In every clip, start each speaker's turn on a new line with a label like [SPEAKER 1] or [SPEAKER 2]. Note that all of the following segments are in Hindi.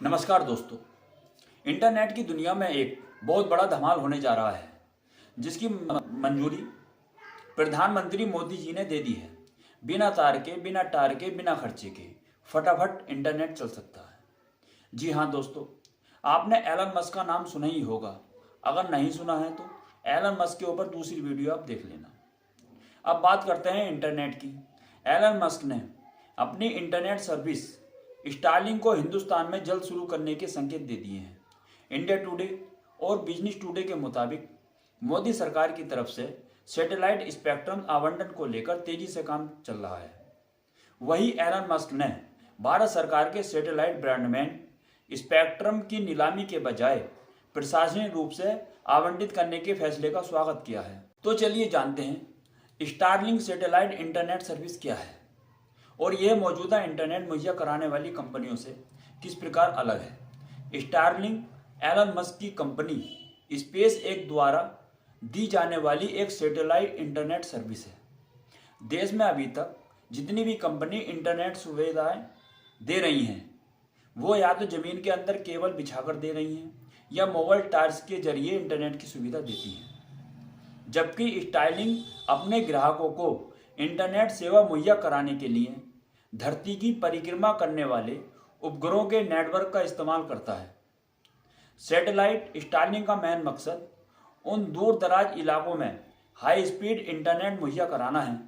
[SPEAKER 1] नमस्कार दोस्तों। इंटरनेट की दुनिया में एक बहुत बड़ा धमाल होने जा रहा है, जिसकी मंजूरी प्रधानमंत्री मोदी जी ने दे दी है। बिना तार के, बिना टार के, बिना खर्चे के फटाफट इंटरनेट चल सकता है। जी हाँ दोस्तों, आपने एलन मस्क का नाम सुना ही होगा। अगर नहीं सुना है तो एलन मस्क के ऊपर दूसरी वीडियो आप देख लेना। अब बात करते हैं इंटरनेट की। एलन मस्क ने अपनी इंटरनेट सर्विस स्टारलिंक को हिंदुस्तान में जल्द शुरू करने के संकेत दे दिए हैं। इंडिया टुडे और बिजनेस टुडे के मुताबिक मोदी सरकार की तरफ से सैटेलाइट स्पेक्ट्रम आवंटन को लेकर तेजी से काम चल रहा है। वही एलन मस्क ने भारत सरकार के सैटेलाइट ब्रॉडबैंड स्पेक्ट्रम की नीलामी के बजाय प्रशासनिक रूप से आवंटित करने के फैसले का स्वागत किया है। तो चलिए जानते हैं स्टारलिंक सैटेलाइट इंटरनेट सर्विस क्या है और यह मौजूदा इंटरनेट मुहैया कराने वाली कंपनियों से किस प्रकार अलग है। स्टारलिंक एलन मस्क की कंपनी स्पेस एक्स द्वारा दी जाने वाली एक सैटेलाइट इंटरनेट सर्विस है। देश में अभी तक जितनी भी कंपनी इंटरनेट सुविधाएं दे रही हैं, वो या तो जमीन के अंदर केबल बिछाकर दे रही हैं या मोबाइल टावर्स के जरिए इंटरनेट की सुविधा देती हैं, जबकि स्टारलिंक अपने ग्राहकों को इंटरनेट सेवा मुहैया कराने के लिए धरती की परिक्रमा करने वाले उपग्रहों के नेटवर्क का इस्तेमाल करता है। सैटेलाइट स्टारलिंक का मेन मकसद उन दूर दराज इलाकों में हाई स्पीड इंटरनेट मुहैया कराना है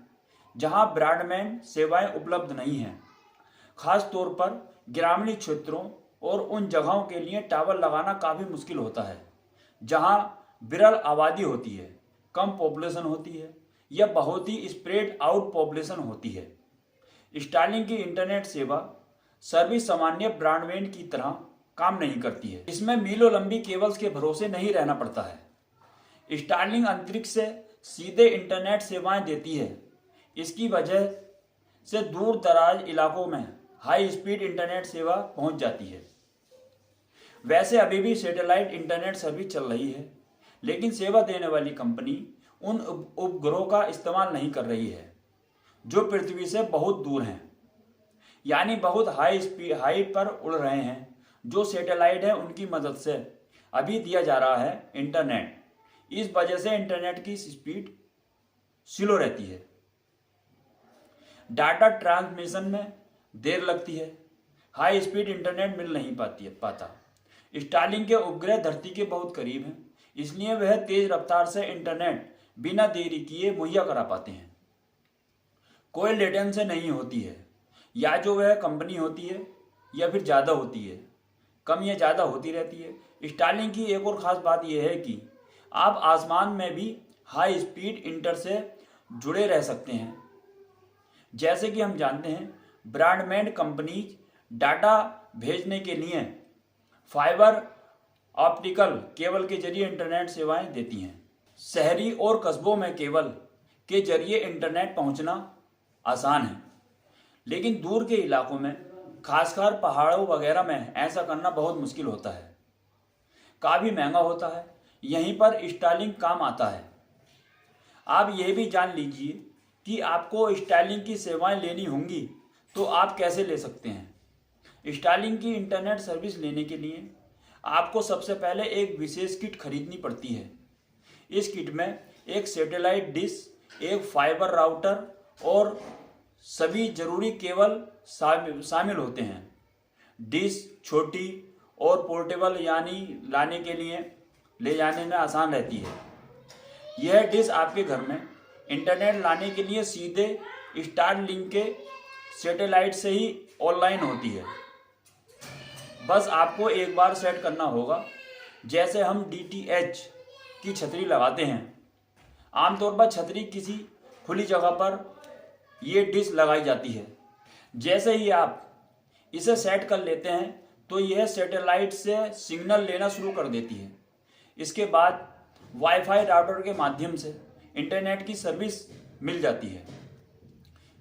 [SPEAKER 1] जहां ब्रॉडबैंड सेवाएं उपलब्ध नहीं हैं। खास तौर पर ग्रामीण क्षेत्रों और उन जगहों के लिए टावर लगाना काफ़ी मुश्किल होता है जहां विरल आबादी होती है, कम पॉपुलेशन होती है या बहुत ही स्प्रेड आउट पॉपुलेशन होती है। स्टारलिंक की इंटरनेट सेवा सर्विस सामान्य ब्रॉडबैंड की तरह काम नहीं करती है। इसमें मीलों लंबी केबल्स के भरोसे नहीं रहना पड़ता है। स्टारलिंक अंतरिक्ष से सीधे इंटरनेट सेवाएं देती है। इसकी वजह से दूर दराज इलाकों में हाई स्पीड इंटरनेट सेवा पहुंच जाती है। वैसे अभी भी सैटेलाइट इंटरनेट सर्विस चल रही है, लेकिन सेवा देने वाली कंपनी उन उपग्रहों का इस्तेमाल नहीं कर रही है जो पृथ्वी से बहुत दूर हैं, यानी बहुत हाइट पर उड़ रहे हैं। जो सैटेलाइट है उनकी मदद से अभी दिया जा रहा है इंटरनेट। इस वजह से इंटरनेट की स्पीड स्लो रहती है, डाटा ट्रांसमिशन में देर लगती है, हाई स्पीड इंटरनेट मिल नहीं पाता। स्टारलिंक के उपग्रह धरती के बहुत करीब हैं, इसलिए वह तेज रफ्तार से इंटरनेट बिना देरी किए मुहैया करा पाते हैं। कोई लेटेंसी नहीं होती है, या जो वह कंपनी होती है या फिर ज़्यादा होती है, कम या ज़्यादा होती रहती है। स्टारलिंक की एक और ख़ास बात यह है कि आप आसमान में भी हाई स्पीड इंटर से जुड़े रह सकते हैं। जैसे कि हम जानते हैं ब्रॉडबैंड कंपनीज डाटा भेजने के लिए फाइबर ऑप्टिकल केबल के जरिए इंटरनेट सेवाएं देती हैं। शहरी और कस्बों में केबल के जरिए इंटरनेट पहुंचना आसान है, लेकिन दूर के इलाकों में, खासकर पहाड़ों वगैरह में ऐसा करना बहुत मुश्किल होता है, काफ़ी महंगा होता है। यहीं पर स्टारलिंक काम आता है। आप यह भी जान लीजिए कि आपको स्टारलिंक की सेवाएं लेनी होंगी तो आप कैसे ले सकते हैं। स्टारलिंक की इंटरनेट सर्विस लेने के लिए आपको सबसे पहले एक विशेष किट खरीदनी पड़ती है। इस किट में एक सैटेलाइट डिश, एक फाइबर राउटर और सभी जरूरी केबल शामिल होते हैं। डिश छोटी और पोर्टेबल, यानी लाने के लिए ले जाने में आसान रहती है। यह डिश आपके घर में इंटरनेट लाने के लिए सीधे स्टारलिंक के सैटेलाइट से ही ऑनलाइन होती है। बस आपको एक बार सेट करना होगा, जैसे हम DTH की छतरी लगाते हैं। आमतौर पर छतरी किसी खुली जगह पर ये डिश लगाई जाती है। जैसे ही आप इसे सेट कर लेते हैं तो यह सैटेलाइट से सिग्नल लेना शुरू कर देती है। इसके बाद वाईफाई राउटर के माध्यम से इंटरनेट की सर्विस मिल जाती है।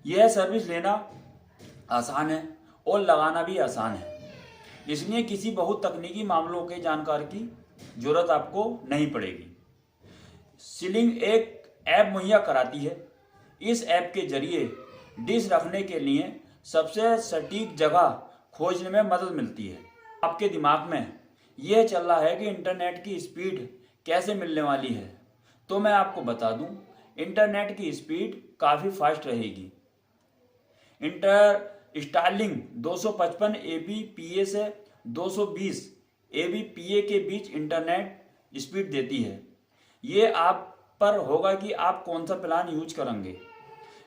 [SPEAKER 1] यह सर्विस लेना आसान है और लगाना भी आसान है, इसलिए किसी बहुत तकनीकी मामलों के जानकार की जरूरत आपको नहीं पड़ेगी। स्टारलिंक एक ऐप मुहैया कराती है। इस ऐप के जरिए डिश रखने के लिए सबसे सटीक जगह खोजने में मदद मिलती है। आपके दिमाग में यह चल रहा है कि इंटरनेट की स्पीड कैसे मिलने वाली है, तो मैं आपको बता दूं, इंटरनेट की स्पीड काफ़ी फास्ट रहेगी। स्टारलिंक 255 एबीपीए से 220 एबीपीए के बीच इंटरनेट स्पीड देती है। ये आप पर होगा कि आप कौन सा प्लान यूज करेंगे।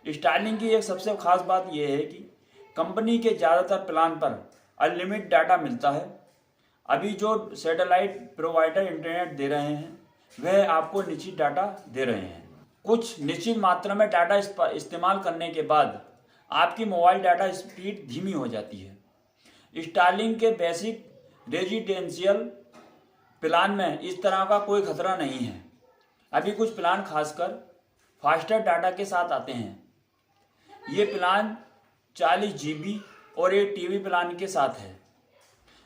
[SPEAKER 1] स्टारलिंक की एक सबसे खास बात यह है कि कंपनी के ज़्यादातर प्लान पर अनलिमिटेड डाटा मिलता है। अभी जो सैटेलाइट प्रोवाइडर इंटरनेट दे रहे हैं वह आपको निश्चित डाटा दे रहे हैं। कुछ निश्चित मात्रा में डाटा इस्तेमाल करने के बाद आपकी मोबाइल डाटा स्पीड धीमी हो जाती है। स्टारलिंक के बेसिक रेजिडेंशियल प्लान में इस तरह का कोई खतरा नहीं है। अभी कुछ प्लान खासकर फास्टर डाटा के साथ आते हैं। ये प्लान 40 GB और एक टीवी प्लान के साथ है।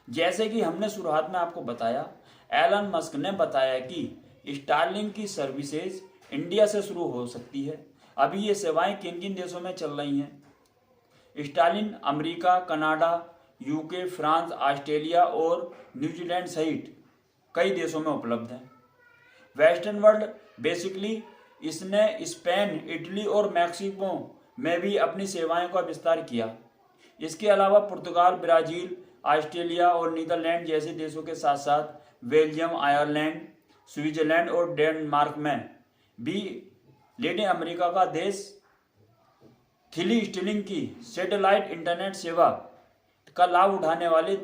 [SPEAKER 1] जैसे कि हमने शुरुआत में आपको बताया, एलन मस्क ने बताया कि स्टारलिंक की सर्विसेज इंडिया से शुरू हो सकती है। अभी ये सेवाएं किन किन देशों में चल रही हैं? Starlink America, Canada, UK, France, Australia और न्यूजीलैंड सहित कई देशों में उपलब्ध है। वेस्टर्न वर्ल्ड बेसिकली इसने स्पेन, इटली और मैक्सिको में भी अपनी सेवाओं का विस्तार किया। इसके अलावा पुर्तगाल, ब्राज़ील, ऑस्ट्रेलिया और नीदरलैंड जैसे देशों के साथ साथ बेल्जियम, आयरलैंड, स्विट्जरलैंड और डेनमार्क में भी लैटिन अमेरिका का देश स्टारलिंक की सैटेलाइट इंटरनेट सेवा का लाभ उठाने वाले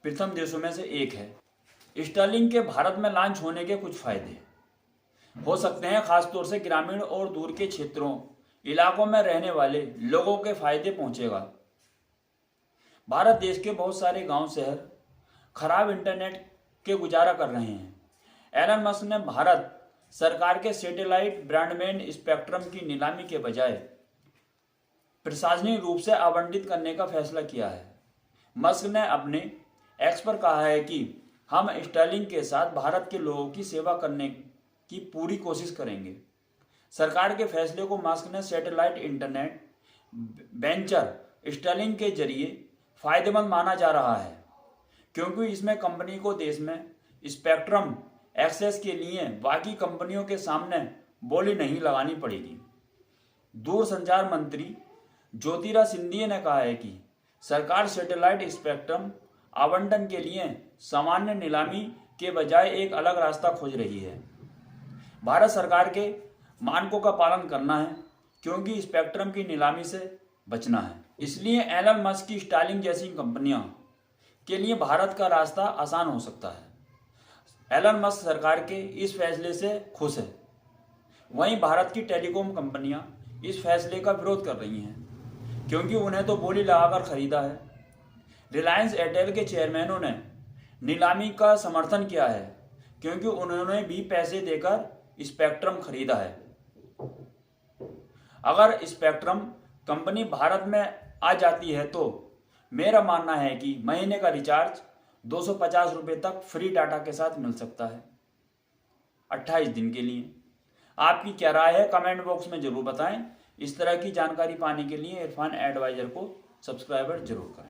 [SPEAKER 1] प्रथम देशों में से एक है। स्टारलिंक के भारत में लॉन्च होने के कुछ फायदे हो सकते हैं, खासतौर से ग्रामीण और दूर के क्षेत्रों इलाकों में रहने वाले लोगों के फायदे पहुंचेगा। भारत देश के बहुत सारे गांव शहर खराब इंटरनेट के गुजारा कर रहे हैं। एलन मस्क ने भारत सरकार के सैटेलाइट ब्रॉडबैंड स्पेक्ट्रम की नीलामी के बजाय प्रशासनिक रूप से आवंटित करने का फैसला किया है। मस्क ने अपने एक्स पर कहा है कि हम स्टारलिंक के साथ भारत के लोगों की सेवा करने की पूरी कोशिश करेंगे। सरकार के फैसले को मस्क ने सैटेलाइट इंटरनेट वेंचर स्टारलिंक के जरिए फायदेमंद माना जा रहा है, क्योंकि इसमें कंपनी को देश में स्पेक्ट्रम एक्सेस के लिए बाकी कंपनियों के सामने बोली नहीं लगानी पड़ेगी। दूरसंचार मंत्री ज्योतिरादित्य सिंधिया ने कहा है कि सरकार सैटेलाइट स्पेक्ट्रम आवंटन के लिए सामान्य नीलामी के बजाय एक अलग रास्ता खोज रही है। भारत सरकार के मानकों का पालन करना है, क्योंकि स्पेक्ट्रम की नीलामी से बचना है। इसलिए एलन मस्क की स्टारलिंक जैसी कंपनियों के लिए भारत का रास्ता आसान हो सकता है। एलन मस्क सरकार के इस फैसले से खुश है। वहीं भारत की टेलीकॉम कंपनियां इस फैसले का विरोध कर रही हैं, क्योंकि उन्हें तो बोली लगाकर खरीदा है। रिलायंस एयरटेल के चेयरमैनों ने नीलामी का समर्थन किया है, क्योंकि उन्होंने भी पैसे देकर स्पेक्ट्रम खरीदा है। अगर स्पेक्ट्रम कंपनी भारत में आ जाती है तो मेरा मानना है कि महीने का रिचार्ज 250 रुपये तक फ्री डाटा के साथ मिल सकता है 28 दिन के लिए। आपकी क्या राय है, कमेंट बॉक्स में जरूर बताएं। इस तरह की जानकारी पाने के लिए इरफान एडवाइजर को सब्सक्राइबर जरूर करें।